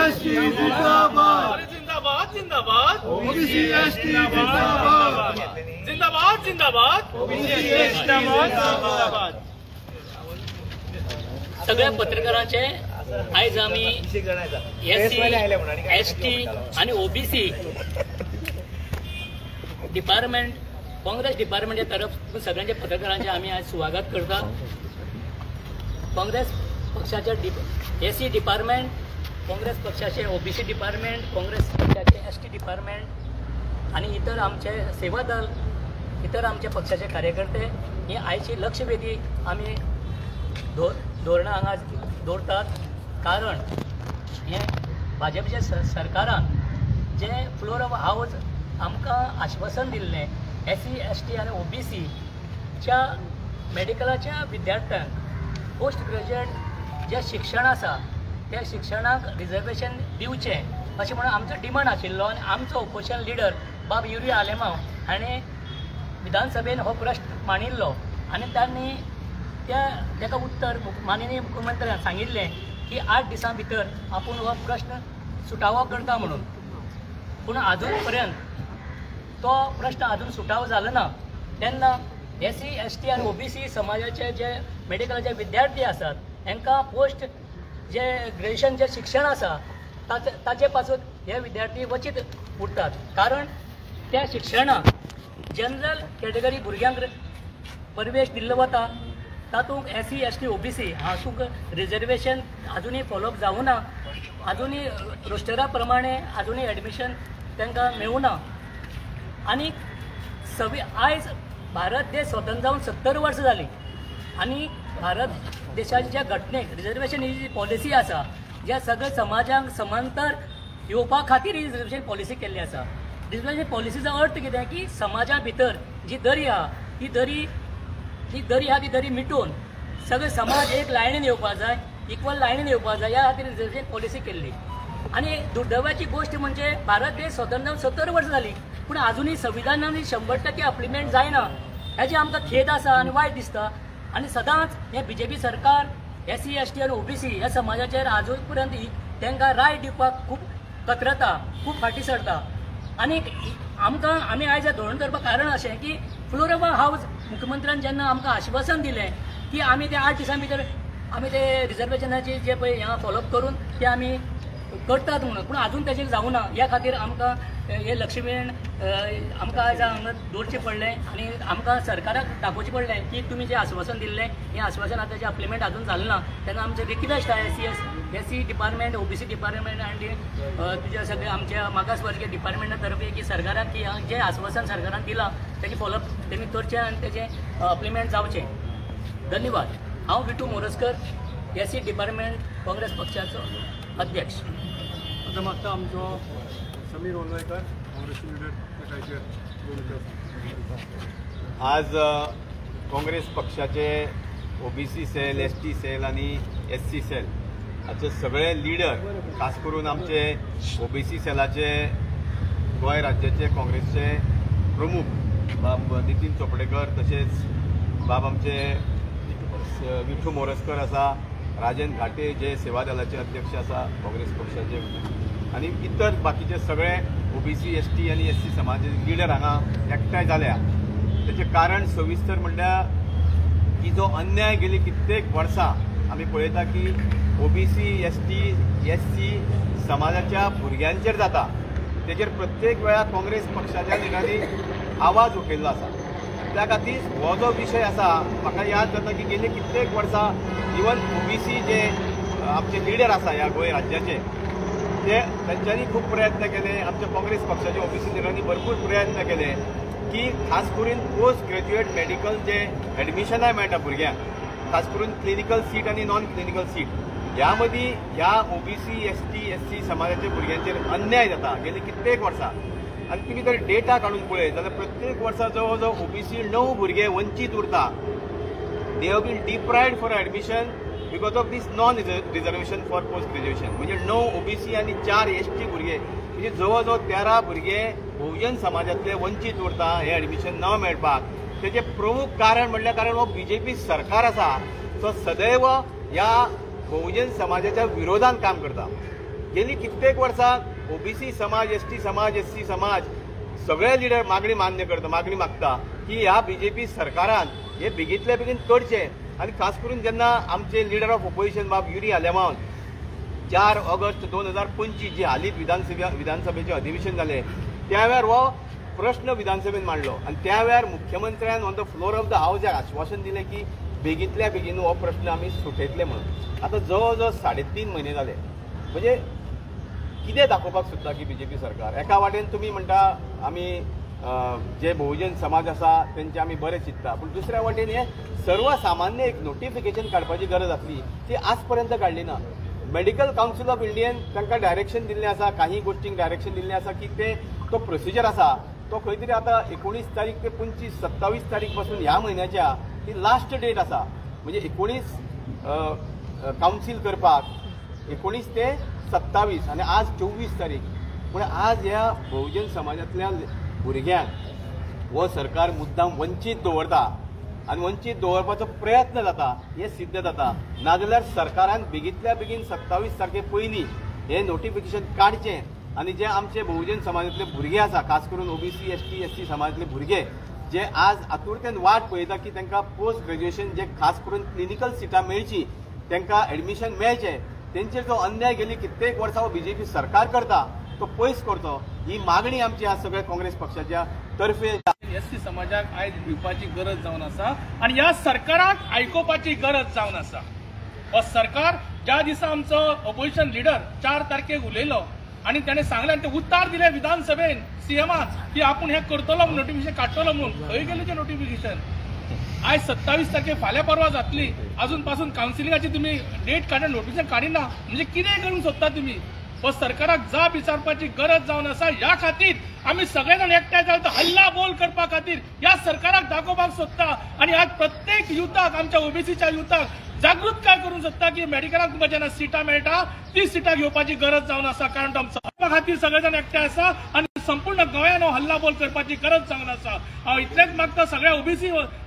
ST जिंदाबाद जिंदाबाद जिंदाबाद ओबीसी एसटी जिंदाबाद जिंदाबाद जिंदाबाद ओबीसी जिंदाबाद। सगळ्या पत्रकारांचे आयज आमी एसटी आणि ओबीसी डिपार्टमेंट काँग्रेस डिपार्टमेंटच्या तरफ सगळ्यांच्या पत्रकारांचे आम्ही आज स्वागत करता। काँग्रेस पक्षाचे एससी डिपार्टमेंट, काँग्रेस पक्षाचे ओबीसी डिपार्टमेंट, काँग्रेस पक्षाचे एसटी डिपार्टमेंट आणि इतर आमचे सेवा दल, इतर आमचे पक्षाचे कार्यकर्ते ही आयची लक्षवेधी आम्ही धोरणां हांगा दवरतात। कारण हे भाजपच्या सरकारान जे फ्लोर ऑफ हाऊस आमकां आश्वासन दिल्लें एससी एसटी आणि ओबीसीच्या मेडिकलाच्या विद्यार्थ्यांक पोस्ट ग्रॅज्युएट जे शिक्षण आसा त्या शिक्षणाक रिजर्वेशन दिवचें अशें म्हणून आमचो डिमांड आशिल्लो आणि आमचो ओपोजिशन लिडर बाब युरी आलेमांव हाणें विधानसभेन हो प्रश्न मांडिल्लो आणि त्यांनी ताका उत्तर माननीय मुख्यमंत्र्यान सांगिल्लें की 8 दिसां भितर आपूण हो प्रश्न सुटावो करता म्हणून। पूण आजून पर्यंत तो प्रश्न अजून सुटावो जालो ना। तेन्ना एससी एसटी आणि ओबीसी समाजाचे जे मेडिकलाचे विद्यार्थी आसात हांकां पोस्ट जे ग्रॅज्युएशन जे शिक्षण आसा ताचे पासून हे विद्यार्थी वंचीत उरतात। कारण त्या शिक्षणाक जनरल कॅटेगरी भुरग्यांक प्रवेश दिल्लो वता, तातूंत एससी एसटी ओबीसी हातूंत रिजर्वेशन अजूनही फॉलोअप जावं ना, अजूनही रोस्टरा प्रमाणे अजूनही एडमिशन तांकां मेळूना। आणि आयज भारत देश स्वतंत्र जावन 70 वर्सां जाली आणि भारत देशाच्या ज्या घटनेक रिजर्वेशन ही जी पॉलिसी आसा ज्या सगळ्या समाजाक समांतर येवपा खातीर ही रिजर्वेशन पॉलिसी केल्ली आसा। रिजर्वेशन पॉलिसीचो अर्थ कितें की समाजा भितर जी दरी आहा ती दरी मिटोवन सगळे समाज एक लायनीन येवपा जाय, इक्वल लायनीन येवपा जाय, ह्या खातीर रिजर्वेशन पॉलिसी केल्ली। आणि दुर्दैवाची गोष्ट म्हणजे भारत देश स्वतंत्र जावन 70 वर्सां जाली पूण अजूनही संविधानान 100% अप्लिमेंट जायना, हेजी आमकां खेद आसा आणि वायट दिसता। आणि सदांच हे बीजेपी सरकार एससी एसटी आणि ओबीसी ह्या समाजाचेर आजून पर्यंत तांकां राय दिवपाक खूब कतरता, खूब फाटी सरता। आणि आमी आयज हे धोरण करपाक कारण अशें की फ्लोर ऑफ हाऊस मुख्यमंत्र्यान जेन्ना आमकां आश्वासन दिलें की आमी ते 8 दिसां भितर आमी ते रिजर्वेशनाचे जे पळय हांगा फॉलोअप करून ते आमी करतात म्हणून, पूण अजून तेजेर जावं ना। ह्या खातीर आमकां हे लक्षवेध आमकां आयज हांगा दवरचें पडलें आणि आमकां सरकाराक दाखोवचें पडलें की तुमी जें आश्वासन दिल्लें हें आश्वासन आतां जें अप्लिमेंट अजून जालें ना। तेन्ना आमचें रिक्वेस्ट आहे एससी डिपार्टमेंट, ओबीसी डिपार्टमेंट आणि तुझे सगळे आमच्या मागासवर्गीय डिपार्टमेंटा तर्फे की सरकाराक की जें आश्वासन सरकारान दिलां तेजें फॉलोअप तेमी करचें आणि तेजें अप्लिमेंट जावचें। धन्यवाद। हांव विठू मोरजकर, एससी डिपार्टमेंट, काँग्रेस पक्षाचो अध्यक्ष। आता मागता आमचो समीर ओलवयकर, काँग्रेस लिडर। आज काँग्रेस पक्षाचे ओबीसी सेल, एसटी सेल आणि एससी सेल हाचे सगळे लिडर, खास करून आमचे ओबीसी सेलाचे गोंय राज्याचे काँग्रेसचे प्रमुख बाब नितीन चोपडेकर, तसेच बाब आमचे विठू मोरजकर आसा, राजेंद्र घाटे जे सेवा दलाचे अध्यक्ष आसा काँग्रेस पक्षाचे, आणि इतर बाकीचे सगळे ओबीसी एसटी आणि एससी समाजाचे लिडर हांगा एकठांय जाल्या। त्याचे कारण सविस्तर म्हणल्यार की जो अन्याय गेली कित्येक वर्सां आमी पळयता की ओबीसी एसटी एससी समाजाच्या भुरग्यांचेर जाता, तेजेर प्रत्येक वेळार काँग्रेस पक्षाच्या लिडरांनी आवाज उठयल्लो आसा। त्या खातीर हो जो विशय आसा म्हाका याद जाता की गेली कित्येक वर्सां इवन ओबीसी जे आमचे लिडर आसा ह्या गोंय राज्याचे ते तांच्यांनी खूब प्रयत्न केले, आमच्या काँग्रेस पक्षाच्या ओबीसी लिडरांनी भरपूर प्रयत्न केले की खास करून पोस्ट ग्रॅज्युएट मेडिकल जे एडमिशनाय मेळटा भुरग्यांक, खास करून क्लिनिकल सीट आणि नॉन क्लिनिकल सीट, ह्या मदीं ह्या ओबीसी एसटी एससी समाजाच्या भुरग्यांचेर अन्याय जाता गेली कित्येक वर्सां। आणि तुम्ही जर डेटा काढून पळयत जाल्यार प्रत्येक वर्सा जवळ जवळ ओबीसी 9 भुरगे वंचीत उरता। They have been deprived for admission because of this non reservation for post graduation. म्हणजे 9 ओबीसी आणि 4 एसटी भुरगे, म्हणजे जवळ जवळ 13 भुरगे बहुजन समाजातले वंचीत उरता हे एडमिशन न मेळपाक। तेजे प्रमुख कारण म्हणल्यार कारण हो बीजेपी सरकार आसा तो सदैव ह्या बहुजन समाजाच्या विरोधात काम करता। गेली कित्येक वर्सां ओबीसी समाज, एसटी समाज, एससी समाज सगळे लिडर मागणी मान्य करता, मागणी मागता की ह्या बीजेपी सरकारान हे बेगीतल्या बेगीन करचे. आणि खास करून जेन्ना आमचे लिडर ऑफ ऑपोजिशन बाब युरी आलेमावन 4 ऑगस्ट 2025 जे हालींच विधानसभेचे अधिवेशन जालें त्या वेळार हो प्रश्न विधानसभेत मांडलो आणि त्या वेळार मुख्यमंत्र्यान on the floor of the house आश्वासन दिलें की बेगीतल्या बेगीन हो प्रश्न आमी सुटयतले म्हणून. आतां जवळ जवळ 3.5 म्हयने जाले. म्हणजे कितें दाखोवपाक सोदता की बीजेपी सरकार एका वाटेन तुमी म्हणटा आमी जे बहुजन समाज आसा तेंचे आमी बरें चिंतता, पूण दुसऱ्या वाटेन हे सर्वसामान्य एक नोटिफिकेशन काडपाची गरज आसली ती आज पर्यंत काडली ना. मेडिकल कावन्सिल ऑफ इंडियन तांकां डायरेक्शन दिल्लें आसा, काही गोष्टींक डायरेक्शन दिल्लें आसा की तो प्रोसिजर आसा तो खंय तरी आतां 19 तारीख ते 25-27 तारीख पासून ह्या म्हयन्याच्या ती लास्ट डेट आसा. म्हणजे 19 कावन्सील करपाक 19 ते 27 आणि आज 24 तारीख. पूण आज ह्या बहुजन समाजांतल्या भुरग्यांक हो सरकार मुद्दाम वंचीत दवरता आणि वंचीत दवरपाचो प्रयत्न जाता हे सिद्ध जाता. नाजाल्यार सरकारान बेगीतल्या बेगीन 27 तारखे पयलीं हे नोटिफिकेशन काडचें आणि जे आमचे बहुजन समाजातले भुरगे आसा खास करून ओबीसी, एसटी, एससी समाजातले भुरगे जे आज आतुरतेन वाट पळयता की तांकां पोस्ट ग्रॅज्युएशन जे खास करून क्लिनिकल सिटां मेळची तांकां एडमिशन मेळचें, तेंचेर जो अन्याय गेली कित्येक वर्सां बीजेपी सरकार करता तो पयस करचो ही मागणी आमची आज सगळ्या काँग्रेस पक्षाच्या तर्फे एसटी समाजाक आयज दिवपाची गरज जावन आसा आणि ह्या सरकाराक आयकोवपाची गरज जावन आसा. हो सरकार ज्या दिसा आमचो ऑपोजिशन लिडर 4 तारखेक उलयलो आणि त्याने सांगले आणि ते उत्तर दिले विधानसभेन सीएमान की आपण हे करतलो नोटिफिकेशन काडटलो म्हणून. खंय गेले ते नोटिफिकेशन? आज 27 तारखे फाल्यां परवा जातली, अजून पासून कावन्सिलिंगाची तुम्ही डेट काढून नोटिफिकेशन काडिना म्हणजे कितें करूंक सोदता तुम्ही? हो सरकाराक जाप विचारपाची गरज जावन आसा. ह्या खातीर आमी सगळे जाण एकठांय जावन हल्ला बोल करपा खातीर ह्या सरकाराक दाखोवपाक सोदता आणि आज प्रत्येक युथाक आमच्या ओबीसीच्या युथाक जागृतकाय करूंक सोदता की मेडिकलाक तुमकां जेन्ना सिटां मेळटा ती सिटां घेवपाची गरज जावन आसा. कारण तो आमच्या खातीर सगळे जाण एकठांय आसा आणि संपूर्ण गोंयान हल्ला बोल करपाची गरज जावन आसा. हांव इतलेंच मागता सगळ्या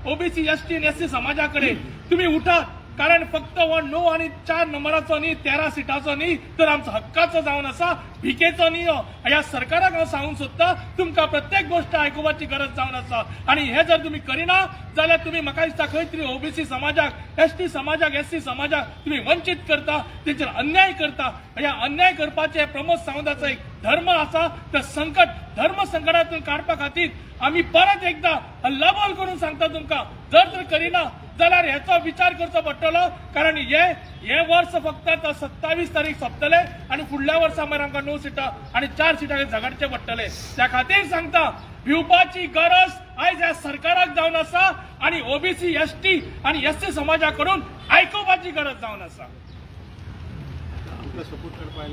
ओबीसी एसटी आनी एससी समाजा कडेन तुम्ही उठात. कारण फक्त हो 9 आणि 4 नंबराचो न्ही 13 सिटाचो न्ही तर आमचो हक्काचो जावन आसा, भिकेचो न्ही. ह्या सरकाराक हांव सांगूंक सोदता तुमकां प्रत्येक गोष्ट आयकुपाची गरज जावन आसा आणि हे जर तुम्ही करिना जाल्यार तुम्ही म्हाका दिसता खंय तरी ओबीसी समाजाक, एसटी समाजाक, एससी समाजाक तुम्ही वंचित करता, तेचेर अन्याय करता. ह्या अन्याय करपाचे प्रमोद सावंताचो एक धर्म आसा. त्या धर्म संकटातून काडपा खातीर आम्ही परत एकदा हल्लाबोल करून सांगता तुमकां जर करिना जाल्यार हेचो विचार करचो पडटलो. कारण हे वर्स फक्त 27 तारीख सोंपतले आणि फुडल्या वर्सा मागीर आमकां 9 सिटां आणि 4 सिटांचेर झगडचे पडटले. त्या खातीर सांगता भिवपाची गरज आयज ह्या सरकाराक जावन आसा आणि ओबीसी, एसटी आणि एससी समाजा कडून आयकोवपाची गरज जावन आसा. सपोर्ट करपा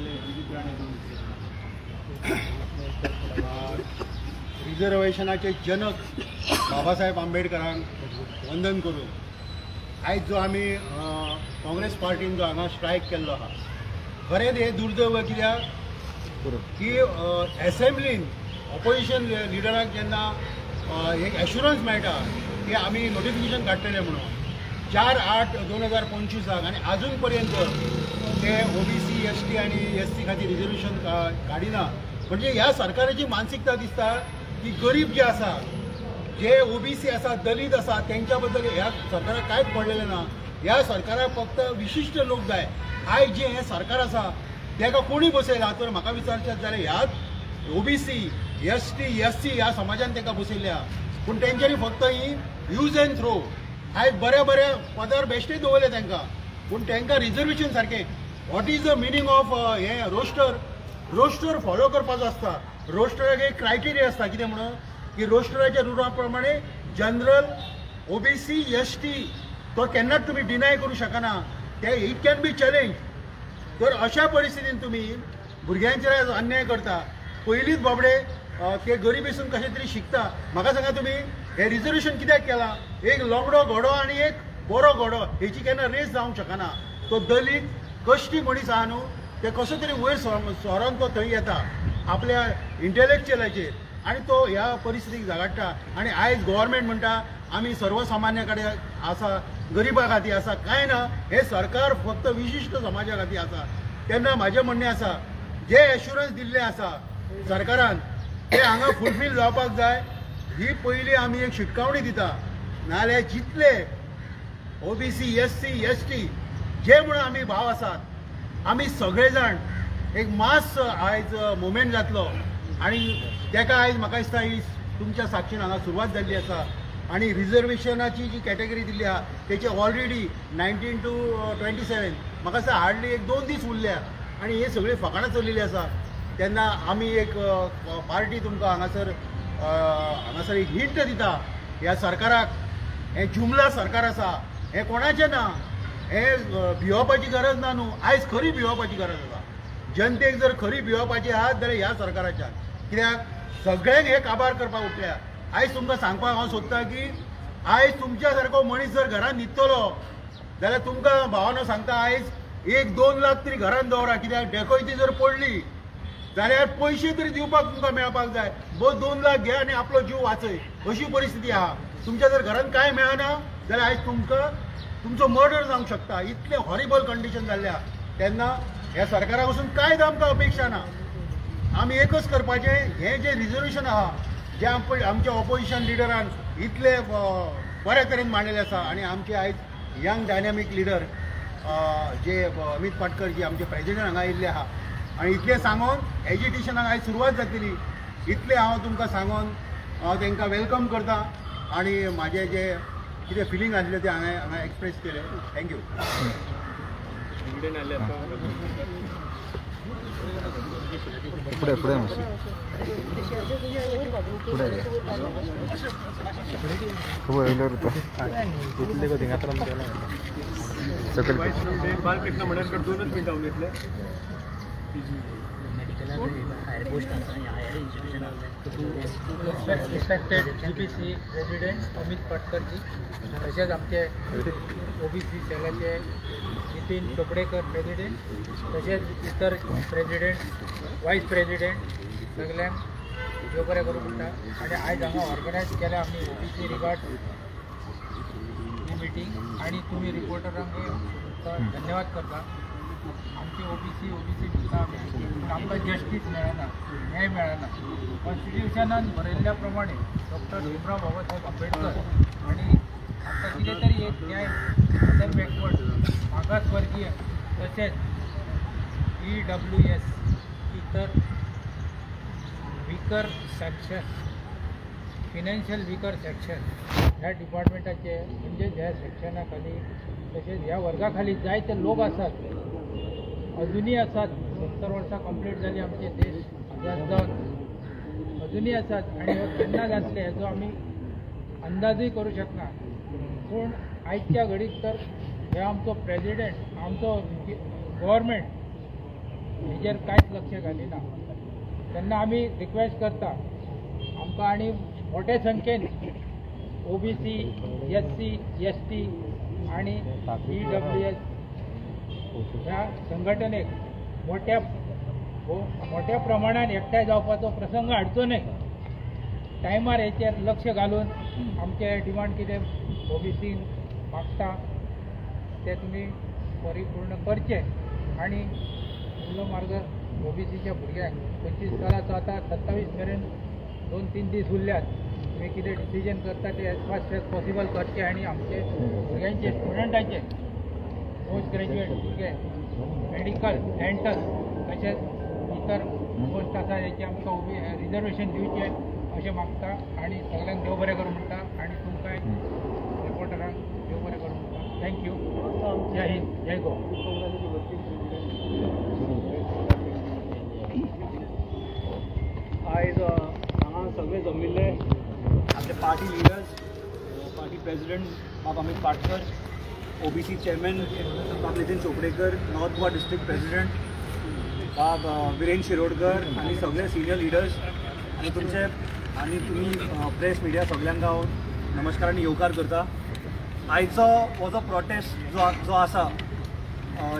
रिजर्वेशनाचे जनक बाबासाहेब आंबेडकरांक वंदन करून आयज जो आमी काँग्रेस पार्टीन जो हांगा स्ट्रायक केल्लो आहा खरेंच हे दुर्दैव कित्याक की एसेंब्लीन ऑपोजिशन लिडराक जेन्ना एक एश्युरन्स मेळटा की आमी नोटिफिकेशन काडटले म्हणून 4/8/2025 आनी आजून पर्यंत ते ओबीसी, एसटी आणि एससी खातीर रिजर्वेशन काडिना. म्हणजे ह्या सरकाराची मानसिकता दिसता की गरीब जे आसा, जे ओबीसी आसा, दलित आसा तेंच्या बद्दल ह्या सरकाराक कांयच पडलेलें ना. ह्या सरकाराक फक्त विशिश्ट लोक जाय. आयज जे हे सरकार आसा तेका कोणी बसयला तर म्हाका विचारचें जाल्यार ह्याच ओबीसी, एसटी, एससी ह्या समाजान तेका बसयल्या. पूण तेंच्यांनी फक्त ही यूज एंड थ्रो आयज बरे पदार बेश्टे दवरले तांकां. पूण तांकां रिजर्वेशन सारकें what is the meaning of हे रोस्टर फॉलो करपाचो आसता. रोस्टराक एक क्रायटेरिया आसता कितें म्हणून की रोस्टराच्या रुला प्रमाणे जनरल, ओबीसी, एसटी तो केन्नाच तुमी डिनाय करूं शकना. ते इट कॅन बी चॅलेंज. तर अशा परिस्थितीन तुमी भुरग्यांचेर अन्याय करता. पयलींच बाबडे ते गरिबीसून कशें तरी शिकता. म्हाका सांगा तुमी हे रिजर्वेशन कित्याक केलां? एक लोंगडो घोडो आनी एक बरो घोडो हेची केन्ना रेस जावंक शकना. तो दलीत कश्टी मनीस आहा न्हू ते कसो तरी वयर सोरोन तो थंय येता आपल्या इंटेलेक्च्युअलाचेर आनी तो ह्या परिस्थितीक झगडटा. आनी आयज गव्हर्मेंट म्हणटा आमी सर्वसामान्या कडेन आसा, गरिबा खातीर आसा. कांय ना, हे सरकार फक्त विशिश्ट समाजा खातीर आसा. तेन्ना म्हाजें म्हणणें आसा जे एश्युरन्स दिल्ले आसा सरकारान ते हांगा फुलफील जावपाक जाय ही पयली आमी एक शिटकावणी दिता. नाल्यार जितले ओबीसी एससी एसटी जे म्हणून आमी भाव आसात आमी सगळे जाण एक मास आयज मुवमेंट जातलो आनी तेका आयज म्हाका दिसता ही तुमच्या साक्षीन हांगा सुरवात जाल्ली आसा. आणि रिजर्वेशनाची जी कॅटेगरी दिल्ली आहा तेचे ऑलरेडी 19 to 27 म्हाका दिसता हार्डली एक 2 दीस उरल्या आणि हे सगळे फकाणां चलिल्ली आसा. तेन्ना आमी एक पार्टी तुमकां हांगासर एक हिंट दिता ह्या सरकाराक. हे जुमला सरकार आसा, हे कोणाचें ना, हे भिवपाची गरज ना न्हू. आयज खरी भिवपाची गरज आसा. जनतेक जर खरी भिवपाची आहात जाल्यार ह्या सरकाराच्या, कित्याक सगळ्यांक हे काबार करपाक उठल्या. आयज तुमकां सांगपाक हांव सोदतां की आयज तुमच्या सारको मनीस जर घरान न्हिदतलो जाल्यार तुमकां भावानो सांगता आयज 1-2 लाख तरी घरान दवरा. कित्याक डेकोयती जर पडली जाल्यार पयशे तरी दिवपाक तुमकां मेळपाक जाय. 2 लाख घे आनी आपलो जीव वाचय, अशी परिस्थिती आहा. तुमच्या जर घरान कांय मेळना जाल्यार आयज तुमचो मर्डर जावंक शकता. इतले हॉरिबल कंडिशन जाल्ल्या. तेन्ना ह्या सरकारा पासून कांयच आमकां अपेक्षा ना. आमी एकच करपाचें, हें जें रिजर्वेशन आहा जे आमच्या ऑपोजिशन लिडरान इतले बऱ्या तरेन मांडलेले आसा आणि आमचे आयज यंग डायनॅमीक लिडर जे अमित पाटकर जी आमचे प्रेजिडेंट हांगा आयिल्ले आहा आणि इतले सांगून एज्युकेशनाक आयज सुरवात जातली. इतले हांव तुमकां सांगून हांव तांकां वेलकम करता आणि म्हाजे जे कितें फिलींग आसले ते हांवें एक्सप्रेस केले. थँक्यू. पुढे पुढे बालकृष्ण मडणकर 2च मिनटां उलयतले. रिस्पेक्टेड GPC प्रेसिडेंट अमित पाटकरजी, तशेंच आमचे OBC सेलाचे नितीन चोपडेकर प्रेसिडेंट, तशेंच इतर प्रेसिडेंट वायस प्रेसिडेंट सगळ्यांक देव बरें करूं म्हणटा. आनी आयज हांगा ऑर्गनायज केल्या आमी OBC रिगार्ड ही मिटींग आणि तुम्ही रिपोर्टरांक धन्यवाद करता. आमची OBC म्हणटा आमी आमकां जस्टीस मेळना, न्याय मेळना. कॉन्स्टिट्युशनान बरयल्ल्या प्रमाणे डॉक्टर भीमराव बाबासाहेब आंबेडकर आणि आमकां कितें तरी एक न्याय अंडर बॅकवर्ड मागासवर्गीय तशेंच EWS इतर weaker section financial weaker section ह्या डिपार्टमेंटाचे म्हणजे ह्या सेक्शना खाली तसेच ह्या वर्गा खाली जायते लोक आसात, अजूनही आसात. 70 वर्सां कंप्लीट जाली आमचे देश आजाद जावन अजूनही आसात आणि केन्ना जातले हेजो आमी अंदाजूय करूं शकना. पूण आयच्या घडीक तर हे आमचो प्रेसिडेंट आमचो गव्हर्मेंट हेजेर कांयच लक्ष घालिना. तेन्ना आमी रिक्वेस्ट करता आमकां आनी मोठ्या संख्येन OBC SC ST आणि EWS ह्या संघटनेक मोठ्या प्रमाणात एकठांय जावपाचो प्रसंग हाडचो न्हय. टायमार हेचेर लक्ष घालून आमचे डिमांड कितें OBC मागता ते तुमी परिपूर्ण करचे आणि उरलो मार्ग OBCच्या भुरग्यांक 25 सालाचो आतां 27 मेरेन 2-3 दीस उरल्यात. तुमी कितें डिसिजन करता ते एज फास्ट एज पॉसिबल करचे आणि आमचे भुरग्यांचे स्टुडंटाचे पोस्ट ग्रॅज्युएट भुरगे मेडिकल डेंटल तशेंच इतर पोस्ट आसा हेचे आमकां रिजर्वेशन दिवचे अशें मागता आणि सगळ्यांक देव बरें करूं म्हणटा आणि तुमकां रिपोर्टरांक देव बरें करूं म्हणटा. थँक्यू. जय हिंद, जय गोवा. आयज हांगा सगळे जमिल्ले आपले पार्टी लिडर्स, पार्टी प्रेसिडेंट बाब अमित पाटकर, OBC चेअरमॅन बाब Nitin Chopdekar, north Goa district president बाब विरेन शिरोडकर आणि सगळे सिनियर लिडर्स आणि तुम्ही प्रेस मिडिया सगळ्यांक हांव नमस्कार आणि येवकार करता. आयचो हो जो प्रोटेस्ट जो आसा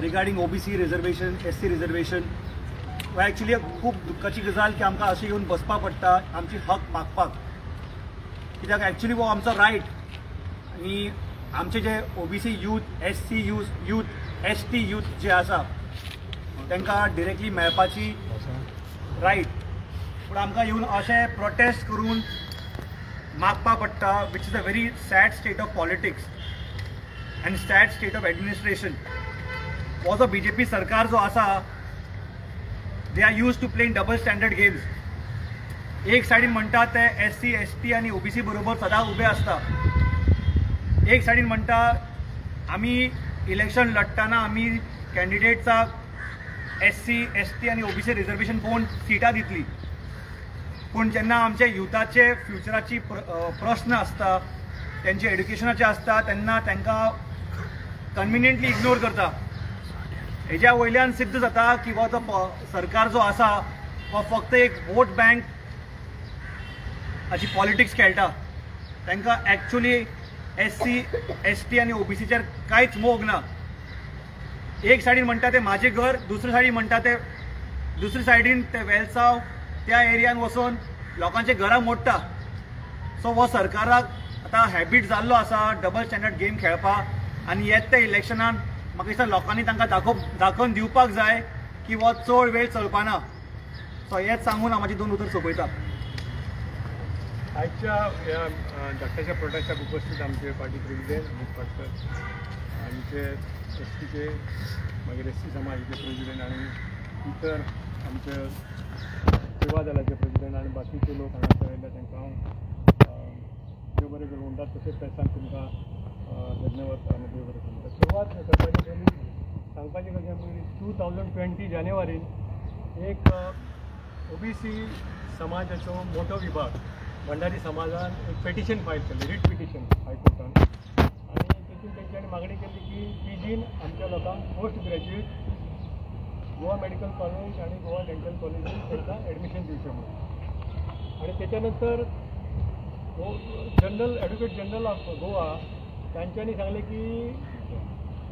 regarding OBC reservation SC reservation हो एक्चुअली खूब दुख्खाची गजाल की आमकां अशें येवन बसपाक पडटा आमची हक मागपाक. कित्याक एक्चुअली हो आमचो रायट आनी आमचे जे OBC youth SC youth ST youth जे आसा तांकां डिरेक्टली मेळपाची रायट, पूण आमकां येवन अशें प्रोटेस्ट करून मागपा पडटा, which is a very sad state of politics and sad state of administration. हो जो BJP सरकार जो आसा, they are use to playing double standard games. एक सायडीन म्हणटा ते SC, ST आनी OBC बरोबर सदां उबे आसता. एक सायडीन म्हणटा आमी इलेक्शन लडटाना आमी कॅन्डिडेट्साक SC, ST आनी OBC रिजर्वेशन पळोवन सिटां दितली. पूण जेन्ना आमचे युथाचे फ्युचराची प्रश्न आसता, तेंचे एड्युकेशनाचे आसता, तेन्ना तांकां कन्विनियंटली इग्नोर करता. हेज्या वयल्यान सिद्ध जाता की हो जो सरकार जो आसा हो फक्त एक वोट बँक हाची पॉलिटिक्स खेळटा. तांकां एक्चुली SC, ST आनी OBCचेर कांयच मोग ना. एक सायडीन म्हणटा ते म्हाजें घर, दुसरे सायडीन म्हणटा ते दुसरे सायडीन ते वेलसांव त्या एरियान वचून लोकांचे घरां मोडटा. सो हो सरकाराक आतां हॅबीट जाल्लो आसा डबल स्टँडर्ड गेम खेळपाक. आनी येत त्या इलेक्शनान म्हाका दिसता लोकांनी तांकां दाखोवन दिवपाक जाय की हो चड वेळ चलपाना. सो हेच सांगून हांव म्हाजी 2 उतर सोंपयता. आजच्या ह्या धाकट्याच्या प्रोटेस्टाक उपस्थित आमचे पार्टी प्रेसिडेंट अमित पाटकर, आमचे STचे मागीर SC समाजाचे प्रेसिडेंट आनी इतर आमचे सेवा दलाचे प्रेसिडेंट आनी बाकीचे लोक हांगा आयिल्ले तांकां हांव देव बरें करूं म्हणटात. तशेंच पेसान तुमकां धन्यवाद आनी देव बरें करूं. सुरवात करपाची पयलीं सांगपाचें कशें पयलीं 2020 जानेवारीन एक OBC समाजाचो मोठो विभाग भंडारी समाजान एक पेटिशन फायल केलें, रीट पिटिशन हायकोर्टान. आनी तेतून तेंच्यांनी मागणी केली की PGन आमच्या लोकांक post graduate Goa medical college आनी गोवा डेंटल कॉलेजीन तांकां एडमिशन दिवचें म्हणून. आनी तेच्या नंतर ॲडव्होकेट जनरल ऑफ गोवा तांच्यांनी सांगलें की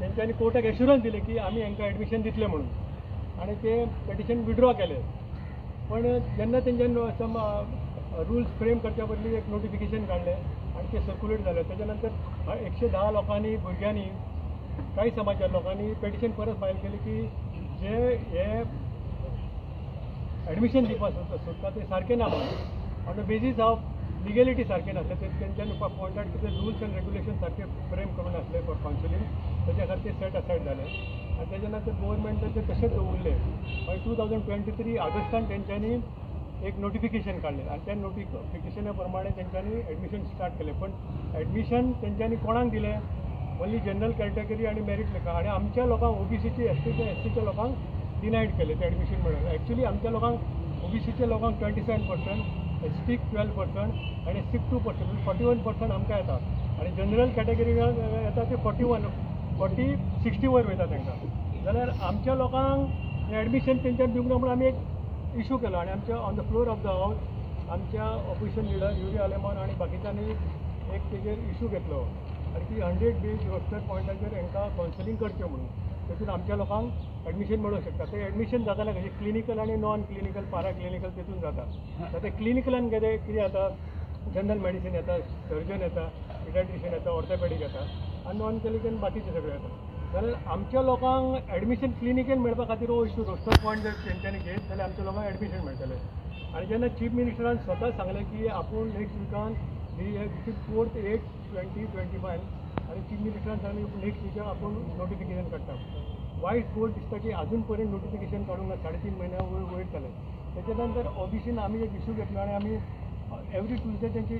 तेंच्यांनी कोर्टाक एश्युरन्स दिलें की आमी हांकां एडमिशन दितले म्हणून. आनी ते पेटिशन विड्रॉ केलें. पण जेन्ना तेंच्यांनी रुल्स फ्रेम करच्या बदली एक नोटिफिकेशन काडलें आनी तें सर्क्युलेट जालें. तेच्या नंतर 110 लोकांनी, भुरग्यांनी, काही समाजाच्या लोकांनी पेटिशन परत फायल केली की जे हे एडमिशन दिवपाक सोदता ते सारकें ना म्हणून. ऑन द बेजीस ऑफ लिगेलिटी सारकें नासलें. तेंच्यांनी पॉयंट कितें रुल्स एंड रेग्युलेशन सारके फ्रेम करून नासले फॉर कावन्सिलींग. तेच्या खातीर सेट असायड जालें आनी तेच्या नंतर गव्हर्मेंटान ते तशेंच दवरलें. मागीर 2023 ऑगस्टान तेंच्यांनी एक नोटिफिकेशन काढलें आनी त्या नोटिफिकेशना प्रमाणे तेंच्यांनी एडमिशन स्टार्ट केलें. पण एडमिशन तेंच्यांनी कोणाक दिलें? ओन्ली जनरल कॅटेगरी आनी मेरीट लेखा. आनी आमच्या लोकांक OBCचे, STच्या लोकांक डिनायड केलें तें एडमिशन मेळून. एक्चुली आमच्या लोकांक OBCच्या लोकांक 27%, STक 12% आनी SCक 2%, 41% आमकां येता. आनी जनरल कॅटेगरी येता ते 60 वयर वयता तांकां. जाल्यार आमच्या लोकांक हें एडमिशन तेंच्यानी दिवंक ना म्हणून आमी एक इशू केलो. आनी आमच्या on the floor of the हावस आमच्या ऑपोजिशन लिडर युरी आलेमान आनी बाकीच्यांनी एक तेजेर इशू घेतलो आनी की 100 डेज रोस्टर पॉयंटाचेर हांकां कावन्सिलींग करचें म्हणून. तेतून आमच्या लोकांक एडमिशन मेळूंक शकता. ते एडमिशन जातालें कशें क्लिनिकल आनी नॉन क्लिनिकल, पॅरा क्लिनिकल तेतून जाता. ते क्लिनिकलान कितें जाता, जनरल मेडिसीन येता, सर्जन येता, पिडियाट्रिशियन येता, ऑर्थोपॅडीक येता आनी नॉन क्लिनिकल बाकीचे सगळे येता. जाल्यार आमच्या लोकांक एडमिशन क्लिनिकल मेळपा खातीर हो इशू रोस्टर पॉयंट जर तेंच्यांनी घेत जाल्यार आमच्या लोकांक एडमिशन मेळटलें. आनी जेन्ना चीफ मिनिस्टरान स्वता सांगलें की आपूण नेक्स्ट विकान 4th 8th 2025 आनी चीफ मिनिस्टरान सांगलें नेक्स्ट विकान आपूण नोटिफिकेशन काडटा. वायट गोष्ट दिसता की अजून पर्यंत नोटिफिकेशन काडूंक ना. 3.5 म्हयन्या वयर जाले. तेच्या नंतर OBCन आमी एक इशू घेतलो आनी आमी एवरी ट्युजडे तेंची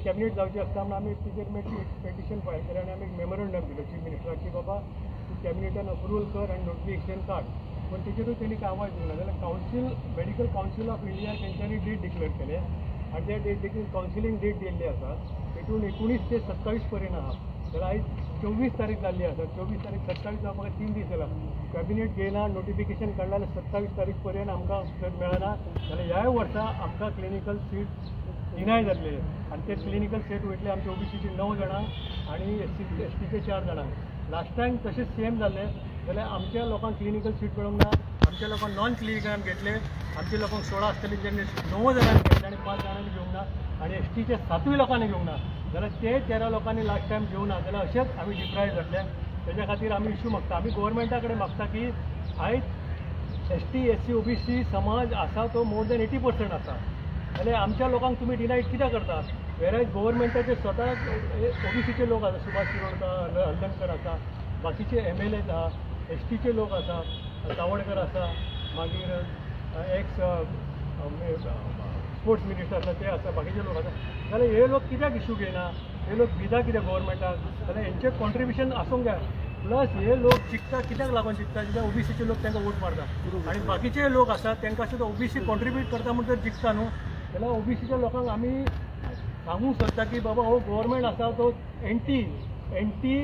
कॅबिनेट जावची आसता म्हणून आमी तेजेर पेटिशन फायल केलें आनी आमी एक मेमोरंडम दिलो चीफ मिनिस्टराक की बाबा तूं कॅबिनेटान अप्रुवल कर आनी नोटिफिकेशन काड. पण तेजेरूय तेणी आवाज दिवना. जाल्यार मेडिकल कावन्सील ऑफ इंडिया तेंच्यांनी डेट डिक्लेअर केले आनी त्या डेट कावन्सिलींग डेट दिल्ली आसा. तेतून 19 ते 27 पर्यंत आहा. जाल्यार आयज 24 तारीख जाल्ली आसा. 24 तारीख 27 जावपाक 3 दीस जाला. कॅबिनेट घेयना, नोटिफिकेशन काडला जाल्यार 27 तारीख पर्यंत आमकां मेळना. जाल्यार ह्या वर्सा आमकां क्लिनिकल सीट डिनाय जातले आनी ते क्लिनिकल सीट वयतले आमच्या OBCचे 9 जाणांक आनी STचे 4 जाणांक. लास्ट टायम तशेंच सेम जाल्लें जाल्यार आमच्या लोकांक क्लिनिकल सीट मेळूंक ना. आमच्या लोकांक नॉन क्लिनिकलान घेतले. आमच्या लोकांक 16 आसतले जेन्ना 9 जाणांनी घेतले आनी 5 जाणांनी घेवंक ना. आनी STच्या 7 लोकांनी घेवंक ना. जाल्यार ते 13 लोकांनी लास्ट टायम घेवंक ना. जाल्यार अशेंच आमी डिप्रायव जातले. तेच्या खातीर आमी इशू मागता. आमी गव्हर्मेंटा कडेन मागता की आयज ST SC OBC समाज आसा तो मोर दॅन 80% आसा जाल्यार आमच्या लोकांक तुमी डिनायड कित्याक करतात वेराज गव्हर्मेंटाचे स्वता OBCचे लोक आसा सुभाष शिरोडकर हळदणकर आसा बाकीचे MLAs आहा STचे लोक आसा सावडकर आसा मागीर एक्स स्पोर्ट्स मिनिस्टर आसा ते आसा बाकीचे लोक आसा जाल्यार हे लोक कित्याक इश्यू घेयना हे लोक दिता कित्याक गव्हर्मेंटाक जाल्यार हेंचें कॉन्ट्रिब्युशन आसूंक जाय प्लस हे लोक चिंतता कित्याक लागून चिंतता कित्याक OBCचे लोक तांकां वोट मारता आनी बाकीचे लोक आसा तांकां सुद्दां OBC कॉन्ट्रिब्यूट करता म्हणून जर जिखता न्हू जाल्यार OBCच्या लोकांक आमी सांगूंक सोदता की बाबा हो गव्हर्मेंट आसा तो एंटी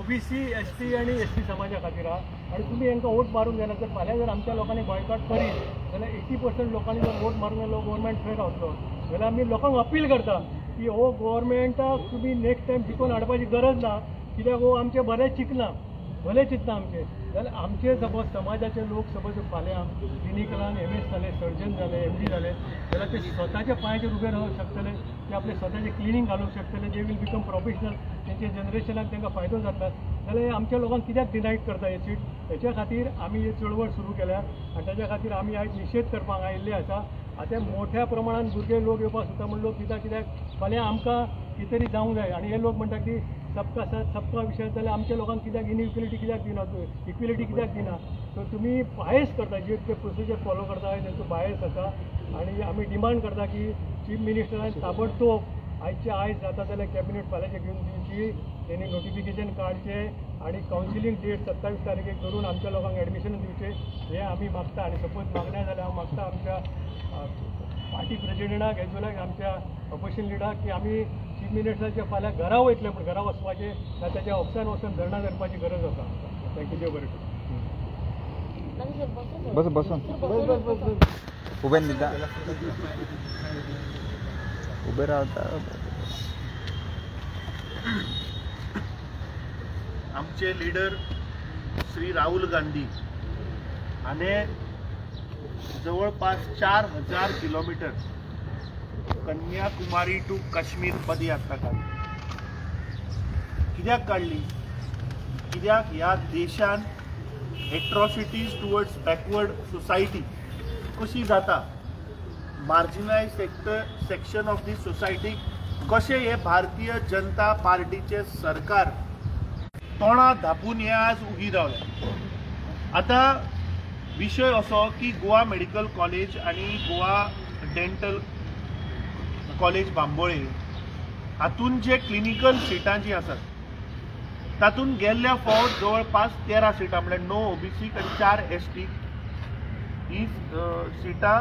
OBC ST आनी SC समाजा खातीर आहा आनी तुमी हांकां वोट मारूंक जायना जर फाल्यां जर आमच्या लोकांनी बॉयकॉट करीत जाल्यार 80% लोकांनी जर वोट मारूंक गेलो गव्हर्मेंट फेल रावतलो जाल्यार आमी लोकांक अपील करता की हो गव्हर्मेंटाक तुमी नेक्स्ट टायम जिखून हाडपाची गरज ना कित्याक हो आमचे बरें चिंतना भले चिंतना आमचे जाल्यार आमचे सपोज समाजाचे लोक सपोज फाल्यां क्लिनिकलान MS जाले सर्जन जाले MD जाले जाल्यार ते स्वताच्या पांयाचेर उबे रावूंक शकतले ते आपले स्वताचे क्लिनीक घालूंक शकतले दे वील बिकम प्रोफेशनल तेंचे जनरेशनाक तांकां फायदो जातला जाल्यार आमच्या लोकांक कित्याक डिनायड करता हे सीट हेच्या खातीर आमी ही चळवळ सुरू केल्या आनी ताच्या खातीर आमी आयज निशेध करपाक आयिल्ले आसा आतां मोठ्या प्रमाणान भुरगे लोक येवपाक सोदता म्हण लोक कित्याक फाल्यां आमकां कितें तरी जावंक जाय आनी हे लोक म्हणटा की सबका साथ सबका विशय जाल्यार आमच्या लोकांक कित्याक इनइक्वेलिटी कित्याक दिना इक्वेलिटी कित्याक दिना सो तुमी बायस करता जे ते प्रोसिजर फॉलो करता तेंचो बायस आसा आनी आमी डिमांड करता की चीफ मिनिस्टरान ताबडतोब आयज जाता जाल्यार कॅबिनेट फाल्यांचे घेवन दिवची तेणी नोटिफिकेशन काडचें आनी कावन्सिलींग डेट 27 तारखेक धरून आमच्या लोकांक एडमिशन दिवचें हें आमी मागता आनी सपोज मागण्या जाल्यार हांव मागता आमच्या पार्टी प्रेसिडेंटाक एज वेल एज आमच्या ऑपोजिशन लिडराक की आमी चीफ मिनिस्टराच्या फाल्यां घरा वयतले पूण घरा वचपाचें ना त्याच्या ऑफिसान वचून धरणां धरपाची गरज आसा थँक्यू देव बरें बस उबे निदा उबे रावता आमचे लीडर श्री राहुल गांधी हाणे जवळपास 4000 किलोमीटर कन्याकुमारी टू काश्मीर पदयात्रा काढली कित्याक काढली कित्याक ह्या देशान एट्रॉसिटीज टुवर्ड्स बॅकवर्ड सोसायटी कशी जाता marginalise section of the society कशें हे भारतीय जनता पार्टीचे सरकार तोंडां धापून हे आज उगी रावले आतां विषय असो की गोवा मेडिकल कॉलेज आणि गोवा डेंटल कॉलेज बांबोळे हातून जे क्लिनिकल सिटां जी आसात तातून गेल्ल्या फावट जवळपास 13 सिटां म्हणजे 9 OBC आणि 4 ST ही सिटां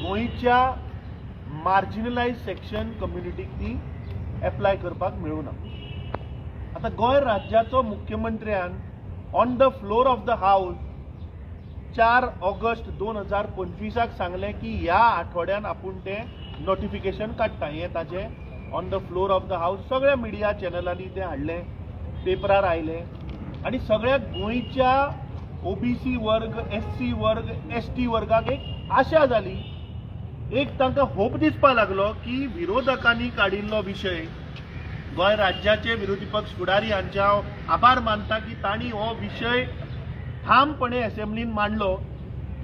गोंयच्या मार्जिनलाइज सेक्शन कम्युनिटीक ती एप्लाय करपाक मेळूना आता गोंय राज्याचो मुख्यमंत्र्यान on the floor of the house 4 August 2025 सांगले की ह्या आठवड्यान आपूण ते नोटिफिकेशन काडटा हे ताजे on the floor of the house सगळ्या मिडिया चॅनलांनी ते हाडले पेपरार आयले आणि सगळ्या गोंयच्या OBC वर्ग SC वर्ग ST वर्गाक एक आशा जाली एक तांकां होप दिसपा लागलो की विरोधकांनी काडिल्लो विशय गोंय राज्याचे विरोधी पक्ष फुडारी हांचे हांव आभार मानता की तांणी हो विशय ठामपणे असेंब्लीन मांडलो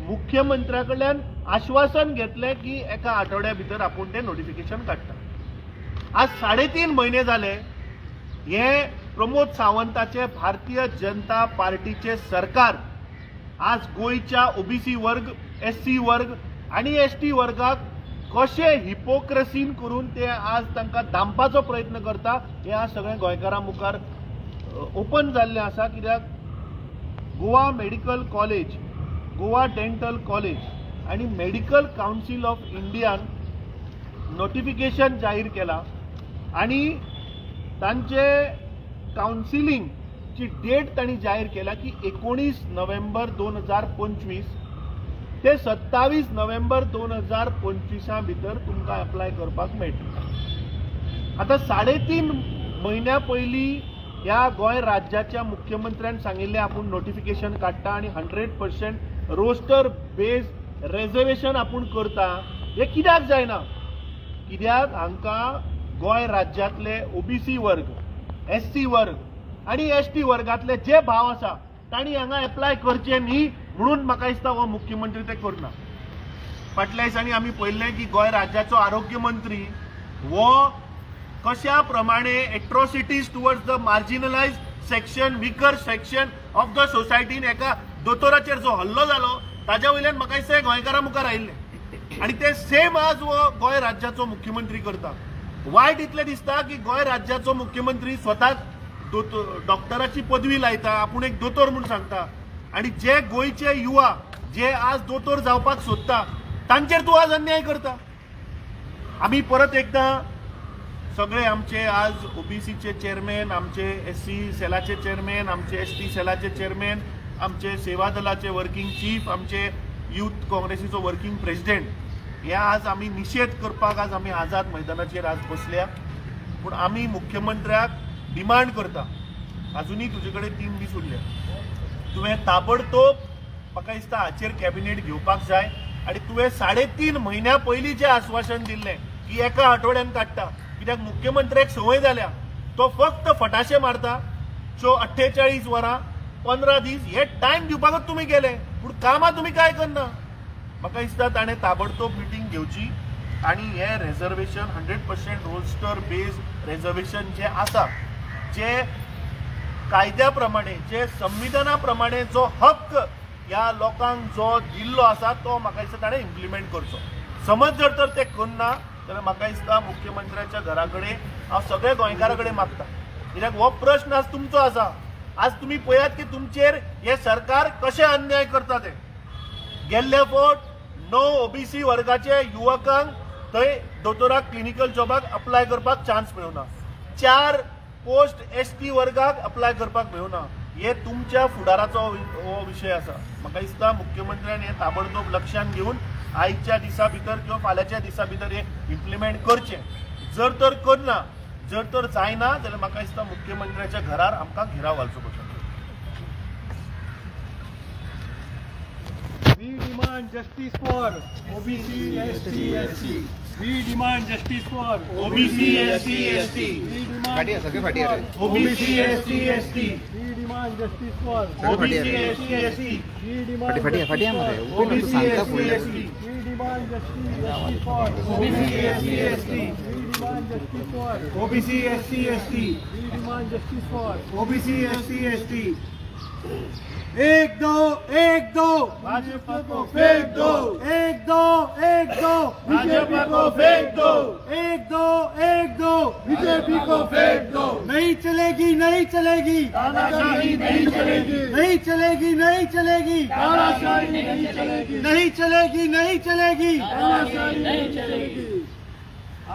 मुख्यमंत्र्या कडल्यान आश्वासन घेतले की एका आठवड्या भितर आपूण ते नोटिफिकेशन काडटा आज 3.5 महिने जाले हे प्रमोद सावंताचे भारतीय जनता पार्टीचे सरकार आज गोंयच्या OBC वर्ग SC वर्ग आणि ST वर्गाक कशे हिपोक्रेसीन करून ते आज तांकां दामपाचो प्रयत्न करता हे आज सगळे गोंयकारां मुखार ओपन जाल्लें आसा कित्याक Goa medical college Goa dental college आणि मेडिकल काउन्सिल ऑफ इंडियान नोटिफिकेशन जाहीर केला आणि तांचे काउन्सिलिंग ची डेट तांणी जाहीर केला की 19 नोव्हेंबर 2025 ते 27 नोव्हेंबर 2025 भितर तुमकां अप्लाय करपाक मेळटा आता 3.5 महिन्या पयलीं ह्या गोंय राज्याच्या मुख्यमंत्र्यान सांगिल्लें आपूण नोटिफिकेशन काडटा आणि 100% रोस्टर बेस्ड रिजर्वेशन आपूण करता हे कित्याक जायना कित्याक हांकां गोंय राज्यांतले OBC वर्ग SC वर्ग आणि ST वर्गातले जे भाव आसा तांणी हांगा एप्लाय करचे न्ही म्हणून म्हाका दिसता हो मुख्यमंत्री ते करना. फाटल्या दिसांनी आमी पळयल्लें की गोंय राज्याचो आरोग्य मंत्री हो कशा प्रमाणे atrocities towards the marginalise section weaker section of the सोसायटीन एका दोतोराचेर जो हल्लो जालो ताज्या वयल्यान म्हाका दिसता गोंयकारां मुखार आयिल्ले आनी ते सेम आज हो गोंय राज्याचो मुख्यमंत्री करता. वायट इतलें दिसता की गोंय राज्याचो मुख्यमंत्री स्वताक डॉक्टराची पदवी लायता, आपूण एक दोतोर म्हूण सांगता आनी जे गोंयचे युवा जे आज दोतोर जावपाक सोदता तांचेर तूं आज अन्याय करता. आमी परत एकदा सगळे आमचे आज ओबीसीचे चेअरमॅन, आमचे एससी सेलाचे चेअरमॅन, आमचे एसटी सेलाचे चेअरमॅन, आमचे सेवा दलाचे वर्किंग चीफ, आमचे यूथ काँग्रेसीचो वर्किंग प्रेसिडेंट हे आज आमी निषेध करपाक आज आमी आझाद मैदानाचेर आज बसल्या. पूण आमी मुख्यमंत्र्याक डिमांड करता, अजुनूय तुजे कडेन 3 दीस उरले, तुवें ताबडतोब म्हाका दिसता हाचेर कॅबिनेट घेवपाक जाय आनी तुवें 3.5 म्हयन्या पयलीं जें आश्वासन दिल्लें की एका आठवड्यान काडटा, कित्याक मुख्यमंत्र्याक संवय जाल्या तो फक्त फटाशे मारता. 48 वरां 15 दीस हे टायम दिवपाकच तुमी गेले पूण कामां तुमी काय करना. म्हाका दिसता ताणें ताबडतोब मिटींग घेवची आनी हे रिजर्वेशन 100% रोस्टर बेस्ड रिजर्वेशन जे आसा, जे कायद्या प्रमाणे जे संविधाना प्रमाणे जो हक्क ह्या लोकांक जो दिल्लो आसा तो म्हाका दिसता ताणें इम्प्लिमेंट करचो. समज जर तर ते करना जाल्यार म्हाका दिसता मुख्यमंत्र्याच्या घरा कडेन हांव सगळ्या गोंयकारां कडेन मागता, कित्याक हो प्रश्न आज तुमचो आसा. आज तुम्ही पळयात की तुमचेर हे सरकार कशे अन्याय करता ते. गेल्ले फावट 9 ओबीसी वर्गाचे युवकांक थंय दोतोराक क्लिनिकल जॉबाक अप्लाय करपाक चान्स मेळुना, 4 पोस्ट एसटी वर्गाक अप्लाय करपाक मेळुना. हे तुमच्या फुडाराचो हो विशय आसा. म्हाका दिसता मुख्यमंत्र्यान हे ताबडतोब लक्षांत घेवन आयच्या दिसा भितर किंवा फाल्यांच्या दिसा भितर हे इम्प्लिमेंट करचें. जर तर करना, जर तर जायना जाल्यार म्हाका दिसता मुख्यमंत्र्याच्या घरार आमकां घेराव घालचो पडटलो. We demand justice for OBC, ST, SC. We demand justice for OBC, SC, ST. We demand OBC, SC, ST. We demand justice for OBC, SC, ST. We demand OBC, SC, ST. We demand justice for OBC, SC, ST. We demand justice for OBC, SC, ST. We demand justice for OBC, SC, ST. एक दो भाजपा को फेंक दो, एक दो भाजपा को फेंक दो, एक दो BJP को फेंक दो. नहीं चलेगी तानाशाही नहीं चलेगी, नहीं चलेगी तानाशाही नहीं चलेगी, नहीं चलेगी तानाशाही नहीं चलेगी.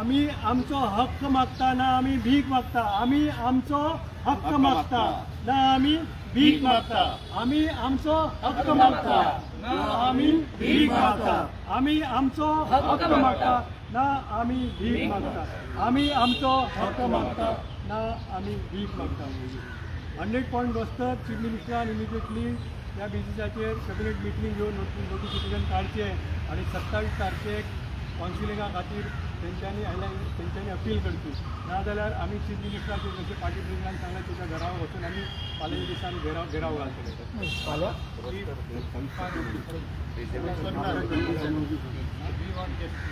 आम्ही आमचो हक्क मागता ना आम्ही भीक मागता. आम्ही आमचो हक्क मागता ना आम्ही भीक मागता. आम्ही आमचो हक्क मागता ना आम्ही भीक मागता. आम्ही आमचो हक्क मागता ना आम्ही भीक मागता. आम्ही आमचो हक्क मागता ना आम्ही भीक मागता. 100 पॉयंट बसतात. चीफ मिनिस्टरान इमिजिएटली ह्या बेसिसाचेर कॅबिनेट मिटींग घेवन नोटिफिकेशन काडचें आनी 27 तारखेक कावन्सिलिंगा खातीर तेंच्यांनी अपील करची. नाजाल्यार आमी चीफ मिनिस्टराचे जशें पार्टी प्रेसिडेंटान सांगलें तेच्या घरावर वचून आमी फाल्यां दिसांनी घेराव घालतले.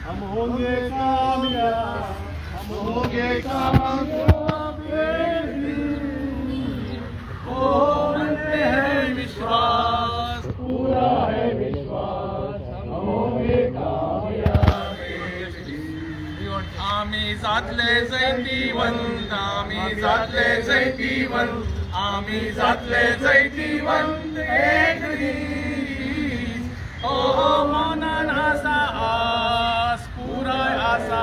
हम होंगे कामयाब, हम होंगे कामयाब, होते हैं विश्वास, पूरा है विश्वास, हम होंगे कामयाब. आम्ही जातले जैतिवंत, आम्ही जातले जैतिवंत, आम्ही जातले जैतिवंत एक दीस. ओ मनान आसा आस, पुराय आसा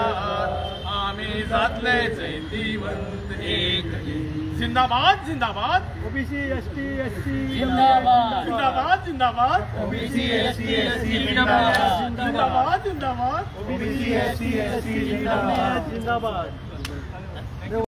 आम्ही जातले जैतिवंत एक दीस. जिंदाबाद जिंदाबाद ओबीसी एसटी एससी जिंदाबाद जिंदाबाद जिंदाबाद ओबीसी एसटी एससी जिंदाबाद जिंदाबाद जिंदाबाद ओबीसी एसटी एससी जिंदाबाद जिंदाबाद.